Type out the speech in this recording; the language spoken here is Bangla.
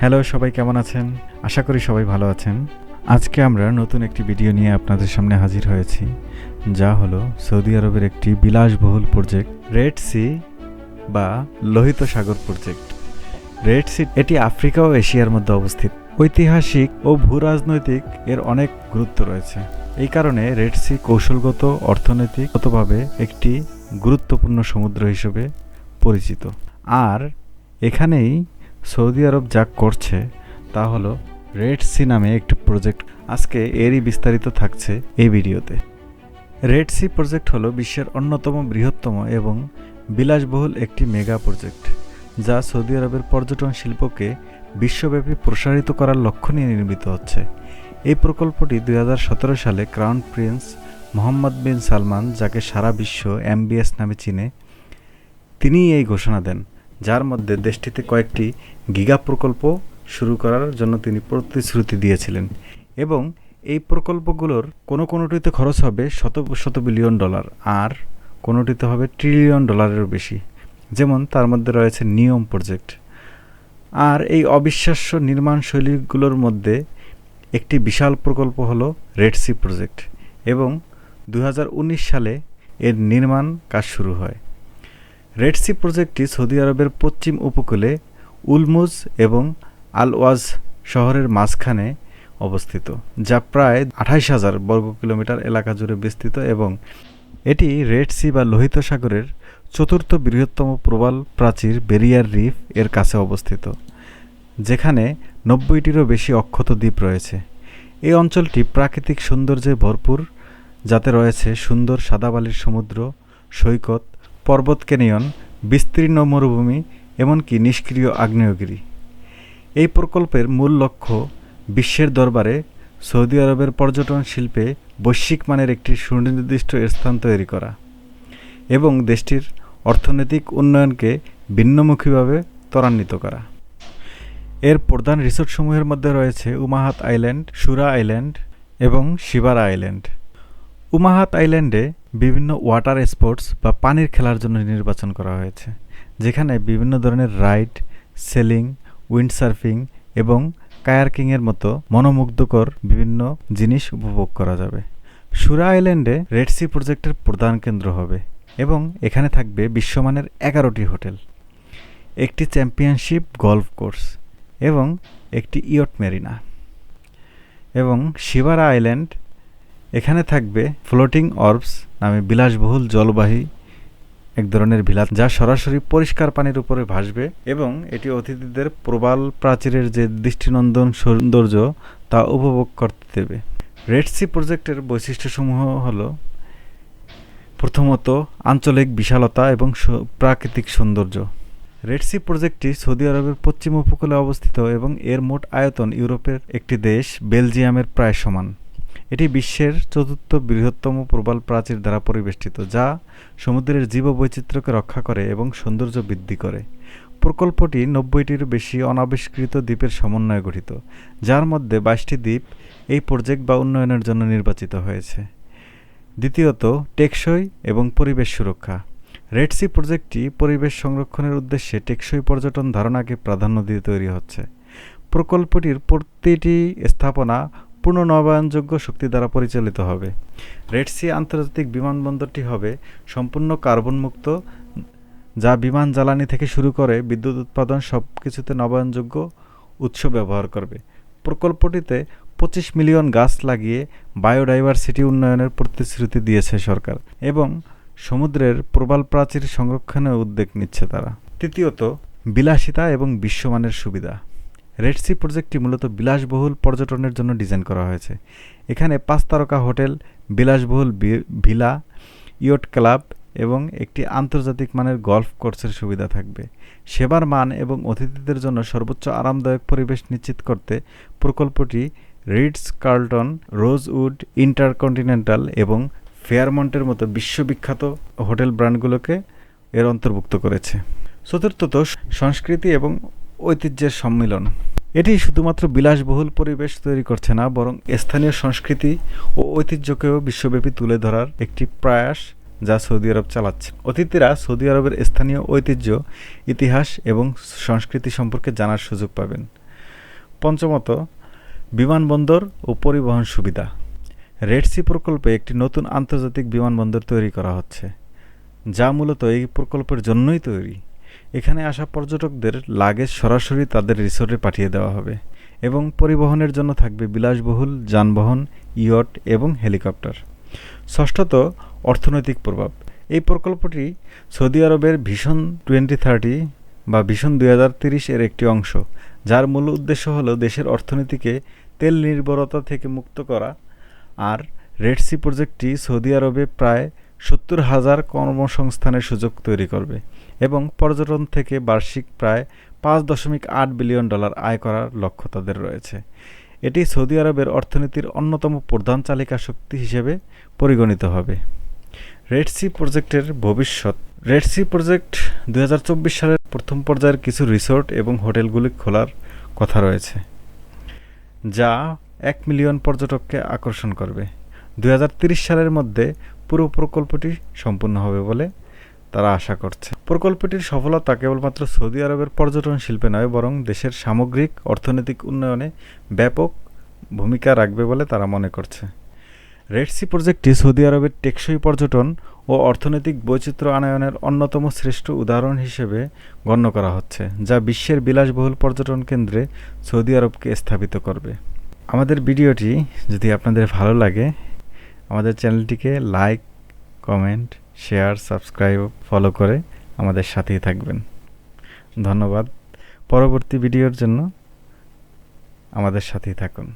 হ্যালো, সবাই কেমন আছেন? আশা করি সবাই ভালো আছেন। আজকে আমরা নতুন একটি ভিডিও নিয়ে আপনাদের সামনে হাজির হয়েছি, যা হলো সৌদি আরবের একটি বিলাসবহুল প্রজেক্ট, রেড সি বা লোহিত সাগর প্রজেক্ট। রেড সি এটি আফ্রিকা ও এশিয়ার মধ্যে অবস্থিত। ঐতিহাসিক ও ভূরাজনৈতিক এর অনেক গুরুত্ব রয়েছে। এই কারণে রেড সি কৌশলগত, অর্থনৈতিকগতভাবে একটি গুরুত্বপূর্ণ সমুদ্র হিসেবে পরিচিত। আর এখানেই সৌদি আরব যা করছে তা হলো রেড সি নামে একটি প্রজেক্ট। আজকে এরই বিস্তারিত থাকছে এই ভিডিওতে। রেড সি প্রজেক্ট হলো বিশ্বের অন্যতম বৃহত্তম এবং বিলাসবহুল একটি মেগা প্রজেক্ট, যা সৌদি আরবের পর্যটন শিল্পকে বিশ্বব্যাপী প্রসারিত করার লক্ষ্য নিয়ে নির্মিত হচ্ছে। এই প্রকল্পটি 2017 সালে ক্রাউন প্রিন্স মোহাম্মদ বিন সালমান, যাকে সারা বিশ্ব MBS নামে চিনে, তিনিই এই ঘোষণা দেন, যার মধ্যে দেশটিতে কয়েকটি গিগা প্রকল্প শুরু করার জন্য তিনি প্রতিশ্রুতি দিয়েছিলেন। এবং এই প্রকল্পগুলোর কোনোটিতে খরচ হবে শত শত বিলিয়ন ডলার, আর কোনোটিতে হবে ট্রিলিয়ন ডলারেরও বেশি। যেমন তার মধ্যে রয়েছে নিয়ম প্রজেক্ট। আর এই অবিশ্বাস্য নির্মাণ শৈলীগুলোর মধ্যে একটি বিশাল প্রকল্প হলো রেড সি প্রজেক্ট, এবং 2019 সালে এর নির্মাণ কাজ শুরু হয়। রেড সি প্রজেক্টটি সৌদি আরবের পশ্চিম উপকূলে উলমুজ এবং আল ওয়াজ শহরের মাঝখানে অবস্থিত, যা প্রায় 28,000 বর্গ কিলোমিটার এলাকা জুড়ে বিস্তৃত, এবং এটি রেড সি বা লোহিত সাগরের চতুর্থ বৃহত্তম প্রবাল প্রাচীর ব্যারিয়ার রিফ এর কাছে অবস্থিত, যেখানে 90টিরও বেশি অক্ষত দ্বীপ রয়েছে। এই অঞ্চলটি প্রাকৃতিক সৌন্দর্যে ভরপুর, যাতে রয়েছে সুন্দর সাদাবালির সমুদ্র সৈকত, পর্বত ক্যানিয়ন, বিস্তীর্ণ মরুভূমি, এমনকি নিষ্ক্রিয় আগ্নেয়গিরি। এই প্রকল্পের মূল লক্ষ্য বিশ্বের দরবারে সৌদি আরবের পর্যটন শিল্পে বৈশ্বিক মানের একটি সুনির্দিষ্ট স্থান তৈরি করা এবং দেশটির অর্থনৈতিক উন্নয়নকে ভিন্নমুখীভাবে ত্বরান্বিত করা। এর প্রধান রিসোর্টসমূহের মধ্যে রয়েছে উমাহাত আইল্যান্ড, সুরা আইল্যান্ড এবং শিবারা আইল্যান্ড। উমাহাত আইল্যান্ডে বিভিন্ন ওয়াটার স্পোর্টস বা পানির খেলার জন্য নির্বাচন করা হয়েছে, যেখানে বিভিন্ন ধরনের রাইড, সেলিং, উইন্ডসার্ফিং এবং কায়াকিংয়ের মতো মনোমুগ্ধকর বিভিন্ন জিনিস উপভোগ করা যাবে। সুরা আইল্যান্ডে রেড সি প্রজেক্টের প্রধান কেন্দ্র হবে, এবং এখানে থাকবে বিশ্বমানের 11টি হোটেল, একটি চ্যাম্পিয়নশিপ গলফ কোর্স এবং একটি ইয়ট মেরিনা। এবং শিবারা আইল্যান্ড, এখানে থাকবে ফ্লোটিং অর্বস নামে বিলাসবহুল জলবাহী এক ধরনের ভিলা, যা সরাসরি পরিষ্কার পানির উপরে ভাসবে, এবং এটি অতিথিদের প্রবাল প্রাচীরের যে দৃষ্টিনন্দন সৌন্দর্য তা উপভোগ করতে দেবে। রেড সি প্রজেক্টের বৈশিষ্ট্যসমূহ হল, প্রথমত আঞ্চলিক বিশালতা এবং প্রাকৃতিক সৌন্দর্য। রেড সি প্রজেক্টটি সৌদি আরবের পশ্চিম উপকূলে অবস্থিত, এবং এর মোট আয়তন ইউরোপের একটি দেশ বেলজিয়ামের প্রায় সমান। এটি বিশ্বের চতুর্থ বৃহত্তম প্রবাল প্রাচীর দ্বারা পরিবেষ্টিত, যা সমুদ্রের জীববৈচিত্র্যকে রক্ষা করে এবং সৌন্দর্য বৃদ্ধি করে। প্রকল্পটি 90টির বেশি অনাবিষ্কৃত দ্বীপের সমন্বয়ে গঠিত, যার মধ্যে 22টি দ্বীপ এই প্রজেক্ট বা উন্নয়নের জন্য নির্বাচিত হয়েছে। দ্বিতীয়ত, টেকসই এবং পরিবেশ সুরক্ষা। রেড সি প্রজেক্টটি পরিবেশ সংরক্ষণের উদ্দেশ্যে টেকসই পর্যটন ধারণাকে প্রাধান্য দিয়ে তৈরি হচ্ছে। প্রকল্পটির প্রতিটি স্থাপনা পূর্ণ নবায়নযোগ্য শক্তি দ্বারা পরিচালিত হবে। রেড সি আন্তর্জাতিক বিমানবন্দরটি হবে সম্পূর্ণ কার্বন মুক্ত, যা বিমান জ্বালানি থেকে শুরু করে বিদ্যুৎ উৎপাদন সব কিছুতে নবায়নযোগ্য উৎস ব্যবহার করবে। প্রকল্পটিতে 25 মিলিয়ন গাছ লাগিয়ে বায়োডাইভার্সিটি উন্নয়নের প্রতিশ্রুতি দিয়েছে সরকার, এবং সমুদ্রের প্রবাল প্রাচীর সংরক্ষণে উদ্যোগ নিচ্ছে তারা। তৃতীয়ত, বিলাসিতা এবং বিশ্বমানের সুবিধা। রেড সি প্রজেক্টটি মূলত বিলাসবহুল পর্যটনের জন্য ডিজাইন করা হয়েছে। এখানে 5 তারকা হোটেল, বিলাসবহুল ভিলা, ইয়ট ক্লাব এবং একটি আন্তর্জাতিক মানের গলফ কোর্সের সুবিধা থাকবে। সেবার মান এবং অতিথিদের জন্য সর্বোচ্চ আরামদায়ক পরিবেশ নিশ্চিত করতে প্রকল্পটি রিটস কার্লটন, রোজউড, ইন্টারকন্টিনেন্টাল এবং ফেয়ারমন্টের মতো বিশ্ববিখ্যাত হোটেল ব্র্যান্ডগুলোকে এর অন্তর্ভুক্ত করেছে। চতুর্থত, সংস্কৃতি এবং ঐতিহ্যের সম্মিলন। এটি শুধুমাত্র বিলাসবহুল পরিবেশ তৈরি করছে না, বরং স্থানীয় সংস্কৃতি ও ঐতিহ্যকেও বিশ্বব্যাপী তুলে ধরার একটি প্রয়াস যা সৌদি আরব চালাচ্ছে। অতিথিরা সৌদি আরবের স্থানীয় ঐতিহ্য, ইতিহাস এবং সংস্কৃতি সম্পর্কে জানার সুযোগ পাবেন। পঞ্চমত, বিমানবন্দর ও পরিবহন সুবিধা। রেড সি প্রকল্পে একটি নতুন আন্তর্জাতিক বিমানবন্দর তৈরি করা হচ্ছে, যা মূলত এই প্রকল্পের জন্যই তৈরি। এখানে আসা পর্যটকদের লাগেজ সরাসরি তাদের রিসোর্টে পাঠিয়ে দেওয়া হবে এবং পরিবহনের জন্য থাকবে বিলাসবহুল যানবাহন, ইয়ট এবং হেলিকপ্টার। ষষ্ঠত, অর্থনৈতিক প্রভাব। এই প্রকল্পটি সৌদি আরবের ভিশন 2030 বা ভিশন 2030 এর একটি অংশ, যার মূল উদ্দেশ্য হল দেশের অর্থনীতিকে তেল নির্ভরতা থেকে মুক্ত করা। আর রেড সি প্রজেক্টটি সৌদি আরবে প্রায় 70,000 কর্মসংস্থানের সুযোগ তৈরি করবে এবং পর্যটন থেকে বার্ষিক প্রায় $5.8 বিলিয়ন আয় করার লক্ষ্য তাদের রয়েছে। এটি সৌদি আরবের অর্থনীতির অন্যতম প্রধান চালিকা শক্তি হিসেবে পরিগণিত হবে। রেড সি প্রজেক্টের ভবিষ্যৎ। রেড সি প্রজেক্ট 2024 সালের প্রথম পর্যায়ের কিছু রিসোর্ট এবং হোটেলগুলি খোলার কথা রয়েছে, যা 1 মিলিয়ন পর্যটককে আকর্ষণ করবে। 2030 সালের মধ্যে পুরো প্রকল্পটি সম্পূর্ণ হবে বলে তারা আশা করছে। প্রকল্পটির সফলতা কেবলমাত্র সৌদি আরবের পর্যটন শিল্পে নয়, বরং দেশের সামগ্রিক অর্থনৈতিক উন্নয়নে ব্যাপক ভূমিকা রাখবে বলে তারা মনে করছে। রেড সি প্রজেক্টটি সৌদি আরবের টেকসই পর্যটন ও অর্থনৈতিক বৈচিত্র্য আনয়নের অন্যতম শ্রেষ্ঠ উদাহরণ হিসেবে গণ্য করা হচ্ছে, যা বিশ্বের বিলাসবহুল পর্যটন কেন্দ্রে সৌদি আরবকে স্থাপিত করবে। আমাদের ভিডিওটি যদি আপনাদের ভালো লাগে, আমাদের চ্যানেলটিকে like, comment, share, subscribe, follow করে আমাদের সাথেই থাকবেন। ধন্যবাদ। পরবর্তী ভিডিওর জন্য আমাদের সাথেই থাকুন।